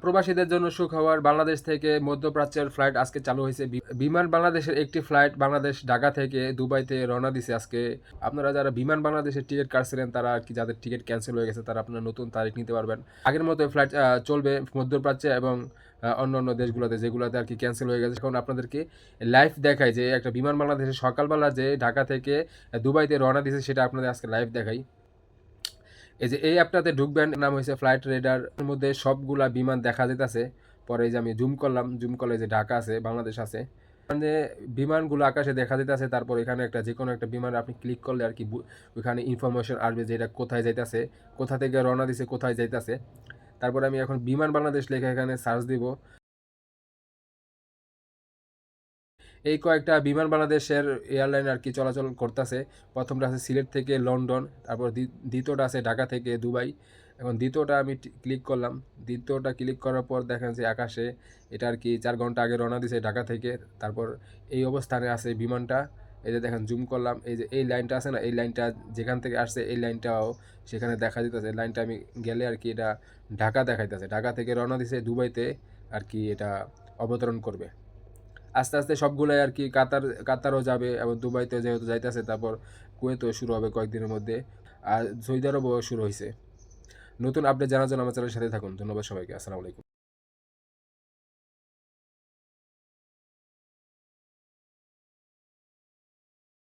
প্রবাসীদের জন্য সুখবর, বাংলাদেশ থেকে মধ্যপ্রাচ্যের ফ্লাইট আজকে চালু হয়েছে। বিমান বাংলাদেশের একটি ফ্লাইট বাংলাদেশ ঢাকা থেকে দুবাইতে রওনা দিছে আজকে। আপনারা যারা বিমান বাংলাদেশের টিকিট কাটছিলেন তারা আর কি, যাদের টিকিট ক্যান্সেল হয়ে গেছে তারা আপনারা নতুন তারিখ নিতে পারবেন। আগের মতো ফ্লাইট চলবে মধ্যপ্রাচ্যে এবং অন্য অন্য দেশগুলোতে, যেগুলোতে আর কি ক্যান্সেল হয়ে গেছে। এখন আপনাদেরকে লাইভ দেখাই যে একটা বিমান বাংলাদেশের সকালবেলা যে ঢাকা থেকে দুবাইতে রওনা দিছে, সেটা আপনাদের আজকে লাইভ দেখাই। এই যে এই অ্যাপটাতে ঢুকবেন, নাম হয়েছে ফ্লাইট রেডার। এর মধ্যে সবগুলা বিমান দেখা যেতেছে। পরে এই যে আমি জুম করলাম, জুম করলে যে ঢাকা আছে, বাংলাদেশ আছে, মানে বিমানগুলো আকাশে দেখা যেতেছে। তারপর এখানে একটা যে কোনো একটা বিমান আপনি ক্লিক করলে আর কি ওইখানে ইনফরমেশন আসবে যে এটা কোথায় যাইতেছে, কোথা থেকে রওনা দিছে, কোথায় যাইতেছে। তারপর আমি এখন বিমান বাংলাদেশ লেখা এখানে সার্চ দিব। এই কয়েকটা বিমান বাংলাদেশের এয়ারলাইন আর কি চলাচল করতেছে। প্রথমটা আছে সিলেট থেকে লন্ডন, তারপর দ্বিতীয়টা আছে ঢাকা থেকে দুবাই। এখন দ্বিতীয়টা আমি ক্লিক করলাম। দ্বিতীয়টা ক্লিক করার পর দেখেন যে আকাশে এটা আর কি 4 ঘন্টা আগে রওনা দিছে ঢাকা থেকে। তারপর এই অবস্থানে আছে বিমানটা। এই যে দেখেন, জুম করলাম, এই যে এই লাইনটা আছে না, এই লাইনটা যেখান থেকে আসছে এই লাইনটাও সেখানে দেখা যেতেছে। লাইনটা আমি গেলে আর কি এটা ঢাকা দেখাইতেছে। ঢাকা থেকে রওনা দিছে দুবাইতে আর কি এটা অবতরণ করবে। আস্তে আস্তে সবগুলাই আর কি কাতারও যাবে এবং দুবাইতে যেহেতু যাইতেছে, তারপর কুয়েতও শুরু হবে কয়েকদিনের মধ্যে, আর সৌদি আরবও শুরু হয়েছে। নতুন আপডেট জানার জন্য আমার চ্যানেলের সাথে থাকুন। ধন্যবাদ সবাইকে। আসসালামু আলাইকুম।